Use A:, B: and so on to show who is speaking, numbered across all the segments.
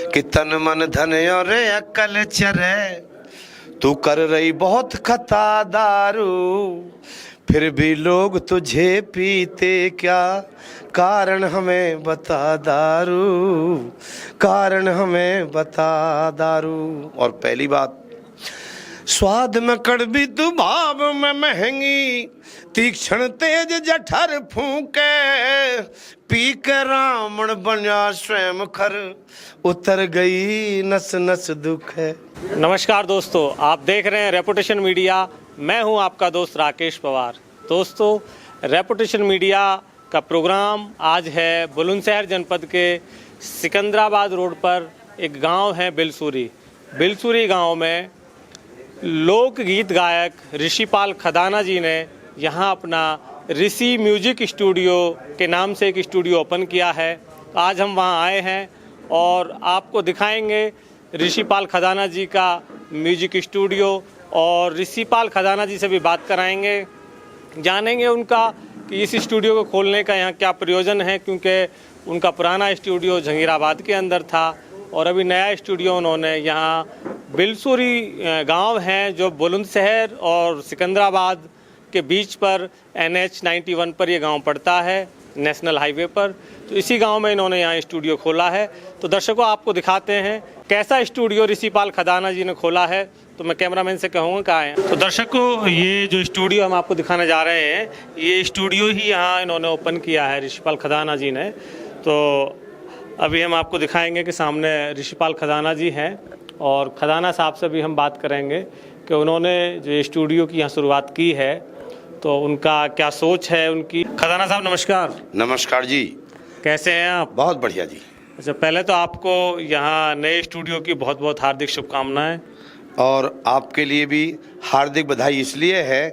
A: कि तन मन धन और अकल चरे, तू कर रही बहुत खता दारू, फिर भी लोग तुझे पीते क्या, कारण हमें बता दारू, कारण हमें बता दारू। और पहली बात, स्वाद में कड़वी तू भाव में महंगी, तीक्ष्ण तेज जठर फूके, पी के रावण बना स्वयं खर, उतर गई नस नस दुख है।
B: नमस्कार दोस्तों, आप देख रहे हैं रेपुटेशन मीडिया। मैं हूं आपका दोस्त राकेश पवार। दोस्तों, रेपुटेशन मीडिया का प्रोग्राम आज है बुलंदशहर जनपद के सिकंदराबाद रोड पर एक गांव है बिलसूरी। बिलसूरी गांव में लोकगीत गायक ऋषिपाल खदाना जी ने यहाँ अपना ऋषि म्यूजिक स्टूडियो के नाम से एक स्टूडियो ओपन किया है। आज हम वहाँ आए हैं और आपको दिखाएंगे ऋषिपाल खदाना जी का म्यूजिक स्टूडियो, और ऋषिपाल खदाना जी से भी बात कराएंगे, जानेंगे उनका कि इस स्टूडियो को खोलने का यहाँ क्या प्रयोजन है, क्योंकि उनका पुराना स्टूडियो जहांगीराबाद के अंदर था और अभी नया स्टूडियो उन्होंने यहाँ बिलसूरी गांव है जो बुलंदशहर और सिकंदराबाद के बीच पर NH 91 पर ये गांव पड़ता है, नेशनल हाईवे पर। तो इसी गांव में इन्होंने यहाँ स्टूडियो खोला है। तो दर्शकों, आपको दिखाते हैं कैसा स्टूडियो ऋषिपाल खदाना जी ने खोला है। तो मैं कैमरामैन से कहूँगा कहाँ है। तो दर्शकों, ये जो स्टूडियो हम आपको दिखाने जा रहे हैं, ये स्टूडियो ही यहाँ इन्होंने ओपन किया है ऋषिपाल खदाना जी ने। तो अभी हम आपको दिखाएंगे कि सामने ऋषिपाल खदाना जी हैं और खदाना साहब से भी हम बात करेंगे कि उन्होंने जो स्टूडियो की यहाँ शुरुआत की है तो उनका क्या सोच है उनकी। खदाना साहब नमस्कार।
A: नमस्कार जी।
B: कैसे हैं आप?
A: बहुत बढ़िया जी।
B: अच्छा, पहले तो आपको यहाँ नए स्टूडियो की बहुत बहुत हार्दिक शुभकामनाएं।
A: और आपके लिए भी हार्दिक बधाई इसलिए है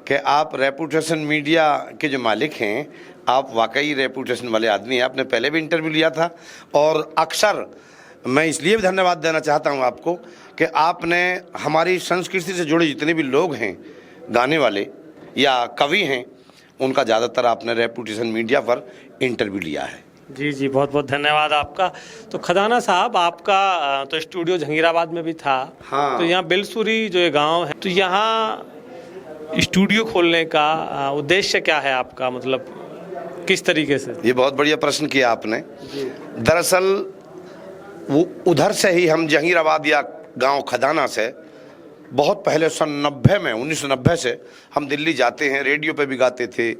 A: कि आप रेपुटेशन मीडिया के जो मालिक हैं, आप वाकई रेपुटेशन वाले आदमी हैं। आपने पहले भी इंटरव्यू लिया था और अक्सर मैं इसलिए भी धन्यवाद देना चाहता हूं आपको कि आपने हमारी संस्कृति से जुड़े जितने भी लोग हैं, गाने वाले या कवि हैं, उनका ज़्यादातर आपने रेपुटेशन मीडिया पर इंटरव्यू लिया है।
B: जी जी, बहुत बहुत धन्यवाद आपका। तो खदाना साहब, आपका तो स्टूडियो जहांगीराबाद में भी था।
A: हाँ।
B: तो यहाँ बिलसूरी जो ये गांव है, तो यहाँ स्टूडियो खोलने का उद्देश्य क्या है आपका, मतलब किस तरीके से?
A: ये बहुत बढ़िया प्रश्न किया आपने। दरअसल वो उधर से ही हम जहांगीराबाद या गांव खदाना से बहुत पहले सन 90 में 1990 से हम दिल्ली जाते हैं, रेडियो पे भी गाते थे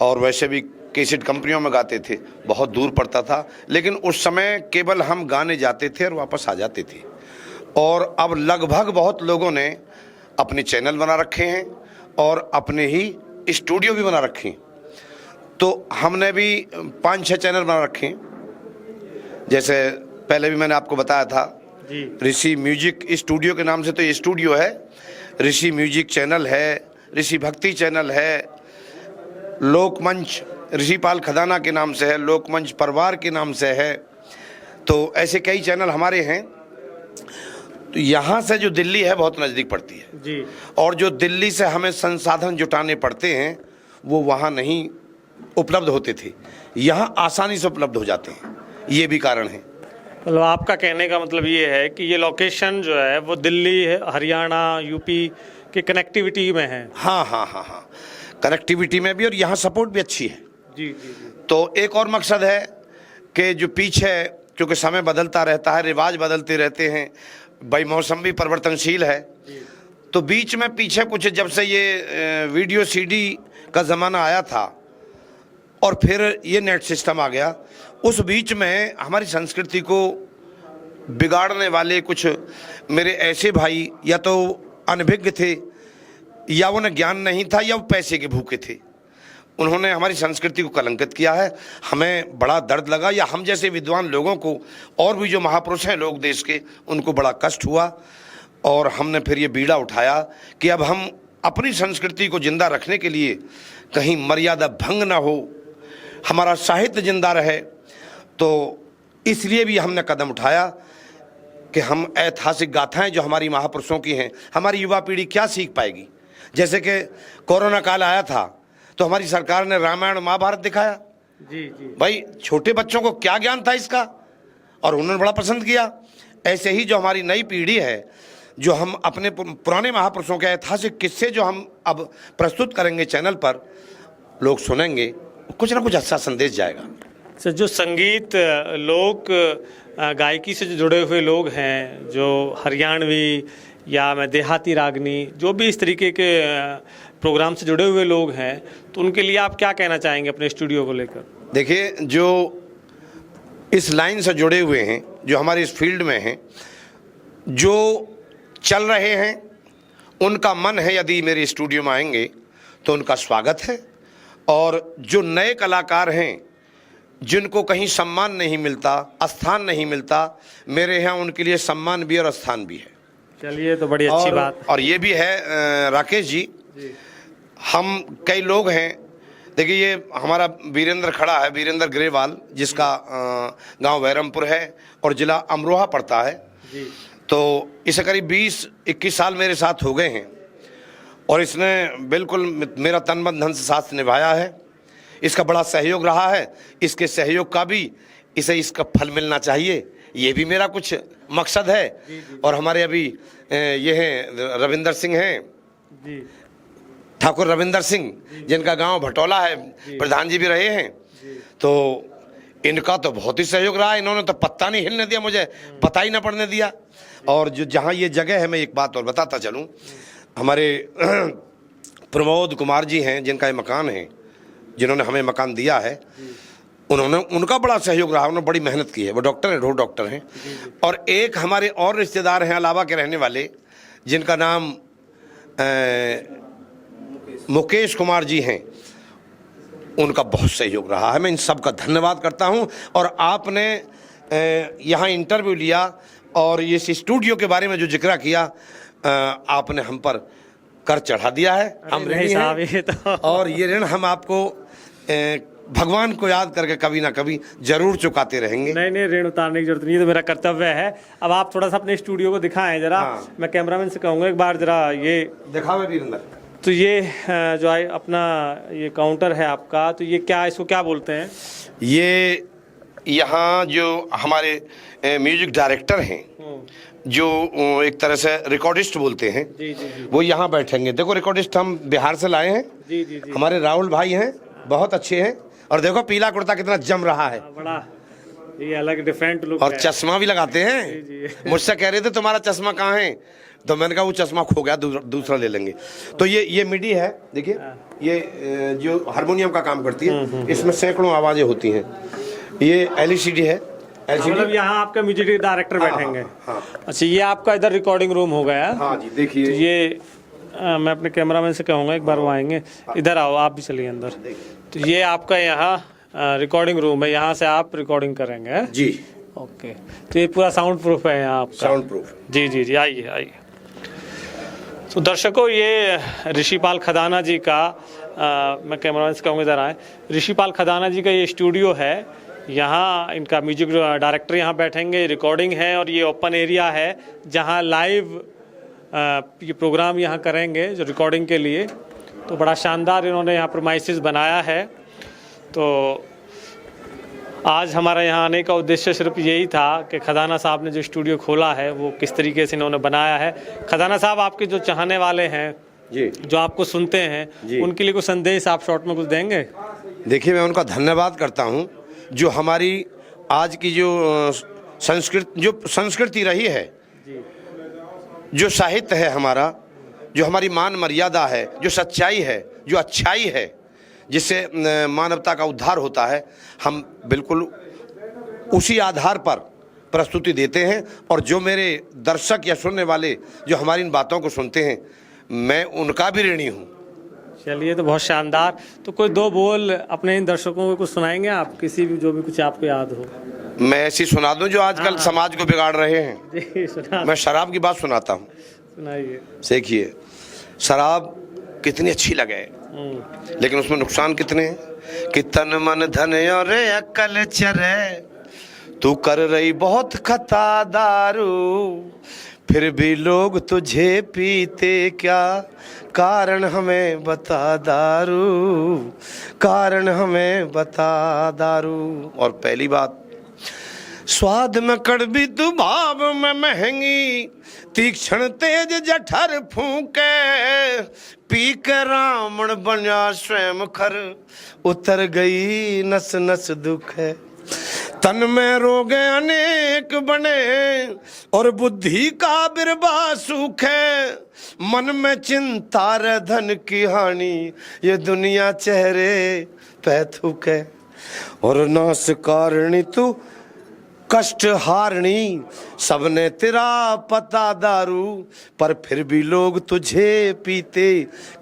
A: और वैसे भी कैसेट कंपनियों में गाते थे। बहुत दूर पड़ता था, लेकिन उस समय केवल हम गाने जाते थे और वापस आ जाते थे। और अब लगभग बहुत लोगों ने अपने चैनल बना रखे हैं और अपने ही स्टूडियो भी बना रखे हैं। तो हमने भी 5-6 चैनल बना रखे हैं। जैसे पहले भी मैंने आपको बताया था, ऋषि म्यूजिक स्टूडियो के नाम से तो ये स्टूडियो है। ऋषि म्यूजिक चैनल है, ऋषि भक्ति चैनल है, लोकमंच ऋषिपाल खदाना के नाम से है, लोकमंच परिवार के नाम से है। तो ऐसे कई चैनल हमारे हैं। तो यहाँ से जो दिल्ली है बहुत नज़दीक पड़ती है
B: जी।
A: और जो दिल्ली से हमें संसाधन जुटाने पड़ते हैं वो वहाँ नहीं उपलब्ध होते थे, यहाँ आसानी से उपलब्ध हो जाते हैं। ये भी कारण है।
B: मतलब आपका कहने का मतलब ये है कि ये लोकेशन जो है वो दिल्ली, हरियाणा, यूपी की कनेक्टिविटी में है।
A: हाँ हाँ हाँ हाँ, कनेक्टिविटी में भी, और यहाँ सपोर्ट भी अच्छी है।
B: जी जी जी।
A: तो एक और मकसद है कि जो पीछे, क्योंकि समय बदलता रहता है, रिवाज बदलते रहते हैं भाई, मौसम भी परिवर्तनशील है। तो बीच में पीछे कुछ जब से ये वीडियो CD का ज़माना आया था और फिर ये नेट सिस्टम आ गया, उस बीच में हमारी संस्कृति को बिगाड़ने वाले कुछ मेरे ऐसे भाई या तो अनभिज्ञ थे, या उन्हें ज्ञान नहीं था, या वो पैसे के भूखे थे। उन्होंने हमारी संस्कृति को कलंकित किया है। हमें बड़ा दर्द लगा, या हम जैसे विद्वान लोगों को, और भी जो महापुरुष हैं लोग देश के, उनको बड़ा कष्ट हुआ। और हमने फिर ये बीड़ा उठाया कि अब हम अपनी संस्कृति को जिंदा रखने के लिए कहीं मर्यादा भंग ना हो, हमारा साहित्य जिंदा रहे। तो इसलिए भी हमने कदम उठाया कि हम ऐतिहासिक गाथाएं जो हमारी महापुरुषों की हैं, हमारी युवा पीढ़ी क्या सीख पाएगी। जैसे कि कोरोना काल आया था तो हमारी सरकार ने रामायण महाभारत दिखाया।
B: जी जी।
A: भाई छोटे बच्चों को क्या ज्ञान था इसका, और उन्होंने बड़ा पसंद किया। ऐसे ही जो हमारी नई पीढ़ी है, जो हम अपने पुराने महापुरुषों के ऐतिहासिक किस्से जो हम अब प्रस्तुत करेंगे चैनल पर, लोग सुनेंगे, कुछ ना कुछ अच्छा संदेश जाएगा।
B: सर, जो संगीत लोक गायकी से जो जुड़े हुए लोग हैं, जो हरियाणवी या मैं देहाती रागनी, जो भी इस तरीके के प्रोग्राम से जुड़े हुए लोग हैं, तो उनके लिए आप क्या कहना चाहेंगे अपने स्टूडियो को लेकर? देखिए,
A: जो इस लाइन से जुड़े हुए हैं, जो हमारे इस फील्ड में हैं, जो चल रहे हैं, उनका मन है यदि मेरे स्टूडियो में आएंगे तो उनका स्वागत है। और जो नए कलाकार हैं, जिनको कहीं सम्मान नहीं मिलता, स्थान नहीं मिलता, मेरे यहाँ उनके लिए सम्मान भी और स्थान भी है।
B: चलिए, तो बड़ी अच्छी बात।
A: और ये भी है राकेश जी, हम कई लोग हैं, देखिए ये हमारा वीरेंद्र खड़ा है, वीरेंद्र ग्रेवाल, जिसका गांव बैरमपुर है और जिला अमरोहा पड़ता है जी। तो इसे करीब 20-21 साल मेरे साथ हो गए हैं और इसने बिल्कुल मेरा तन मन धन से साथ निभाया है। इसका बड़ा सहयोग रहा है, इसके सहयोग का भी इसे इसका फल मिलना चाहिए, ये भी मेरा कुछ मकसद है। और हमारे अभी ये हैं रविंदर सिंह हैं जी, ठाकुर रविंदर सिंह, जिनका गांव भटोला है, प्रधान जी भी रहे हैं। तो इनका तो बहुत ही सहयोग रहा, इन्होंने तो पत्ता नहीं हिलने दिया, मुझे पता ही ना पड़ने दिया। और जो जहाँ ये जगह है, मैं एक बात और बताता चलूँ, हमारे प्रमोद कुमार जी हैं, जिनका ये मकान है, जिन्होंने हमें मकान दिया है, उनका बड़ा सहयोग रहा, उन्होंने बड़ी मेहनत की है, वो डॉक्टर हैं, रोड डॉक्टर हैं। और एक हमारे और रिश्तेदार हैं अलावा के रहने वाले, जिनका नाम मुकेश कुमार जी हैं, उनका बहुत सहयोग रहा है। मैं इन सब का धन्यवाद करता हूं। और आपने यहाँ इंटरव्यू लिया और इस स्टूडियो के बारे में जो जिक्र किया, आपने हम पर कर चढ़ा दिया है, हम ऋणी हैं। तो और ये ऋण हम आपको भगवान को याद करके कभी ना कभी जरूर चुकाते रहेंगे।
B: नहीं, ऋण उतारने की जरूरत नहीं है, तो मेरा कर्तव्य है। अब आप थोड़ा सा अपने स्टूडियो को दिखाएं जरा। हाँ। मैं कैमरामैन से कहूँगा एक बार जरा ये
A: दिखावे वीरेंद्र।
B: तो ये जो है अपना ये काउंटर है आपका, तो ये क्या, इसको क्या बोलते हैं?
A: ये यहाँ जो हमारे म्यूजिक डायरेक्टर हैं, जो एक तरह से रिकॉर्डिस्ट बोलते हैं, जी। वो यहाँ बैठेंगे। देखो, रिकॉर्डिस्ट हम बिहार से लाए हैं, जी। हमारे राहुल भाई हैं, बहुत अच्छे हैं। और देखो पीला कुर्ता कितना जम रहा है,
B: बड़ा ये अलग डिफरेंट लुक
A: और चश्मा भी लगाते हैं। मुझसे कह रहे थे तुम्हारा चश्मा कहाँ है, तो मैंने कहा वो चश्मा खो गया, दूसरा ले लेंगे। तो ये मिडी है, देखिए, ये जो हारमोनियम का काम करती है, इसमें सैकड़ों आवाजें होती हैं। ये LCD है,
B: मतलब यहाँ आपका म्यूजिक डायरेक्टर बैठेंगे। हाँ। अच्छा, ये आपका इधर रिकॉर्डिंग रूम हो गया।
A: हाँ जी, देखिए।
B: तो ये मैं अपने कैमरामैन से कहूँगा एक बार वो आएंगे, इधर आओ, आप भी चलिए अंदर। तो ये आपका यहाँ रिकॉर्डिंग रूम है, यहाँ से आप रिकॉर्डिंग करेंगे
A: जी।
B: ओके, तो ये पूरा साउंड प्रूफ है यहाँ आपका?
A: साउंड प्रूफ,
B: जी। आइए। तो दर्शकों, ये ऋषिपाल खदाना जी का मैं कैमरामैन से कहूँगा इधर आए, ऋषिपाल खदाना जी का ये स्टूडियो है। यहाँ इनका म्यूजिक डायरेक्टर यहाँ बैठेंगे, रिकॉर्डिंग है, और ये ओपन एरिया है जहाँ लाइव ये प्रोग्राम यहाँ करेंगे जो रिकॉर्डिंग के लिए। तो बड़ा शानदार इन्होंने यहाँ प्रीमाइसेस बनाया है। तो आज हमारा यहाँ आने का उद्देश्य सिर्फ यही था कि खदाना साहब ने जो स्टूडियो खोला है वो किस तरीके से इन्होंने बनाया है। खदाना साहब, आपके जो चाहने वाले हैं जी, जो आपको सुनते हैं, उनके लिए कुछ संदेश आप शॉर्ट में कुछ देंगे?
A: देखिए, मैं उनका धन्यवाद करता हूँ, जो हमारी आज की जो संस्कृति रही है, जो साहित्य है हमारा, जो हमारी मान मर्यादा है, जो सच्चाई है, जो अच्छाई है, जिससे मानवता का उद्धार होता है, हम बिल्कुल उसी आधार पर प्रस्तुति देते हैं। और जो मेरे दर्शक या सुनने वाले जो हमारी इन बातों को सुनते हैं, मैं उनका भी ऋणी हूँ।
B: चलिए, तो बहुत शानदार। तो कोई दो बोल अपने इन दर्शकों को कुछ सुनाएंगे आप, किसी भी जो भी कुछ आपको याद हो?
A: मैं ऐसी सुना दूं जो आजकल समाज को बिगाड़ रहे हैं।
B: जी, सुना।
A: मैं शराब की बात सुनाता हूँ,
B: सुनाइए।
A: देखिए, शराब कितनी अच्छी लगे, लेकिन उसमें नुकसान कितने हैं कि तन मन धन और अकल चरे, तू कर रही बहुत खता दारू, फिर भी लोग तुझे पीते क्या, कारण हमें बता दारू, कारण हमें बता दारू। और पहली बात, स्वाद में कड़वी तू भाव में महंगी, तीक्ष्ण तेज जठर फूके, पी के रावण बना स्वयं खर, उतर गई नस नस दुख है। तन में रोग अनेक बने और बुद्धि का बिरबा सूख है, मन में चिंता रे धन की हानि, ये दुनिया चेहरे पे थूक है। और नाश कारणी तू कष्ट हारणी, सबने तेरा पता दारू, पर फिर भी लोग तुझे पीते,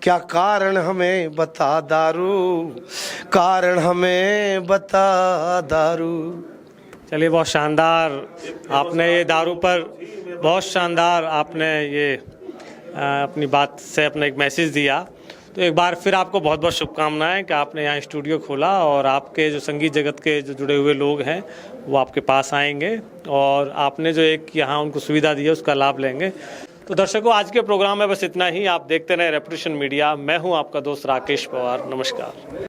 A: क्या कारण हमें बता दारू, कारण हमें बता दारू।
B: चलिए, बहुत शानदार आपने ये दारू पर बहुत शानदार आपने ये अपनी बात से अपना एक मैसेज दिया। तो एक बार फिर आपको बहुत बहुत शुभकामनाएं कि आपने यहाँ स्टूडियो खोला और आपके जो संगीत जगत के जो जुड़े हुए लोग हैं वो आपके पास आएंगे और आपने जो एक यहाँ उनको सुविधा दी है उसका लाभ लेंगे। तो दर्शकों, आज के प्रोग्राम में बस इतना ही। आप देखते रहें रेपुटेशन मीडिया। मैं हूँ आपका दोस्त राकेश पवार। नमस्कार।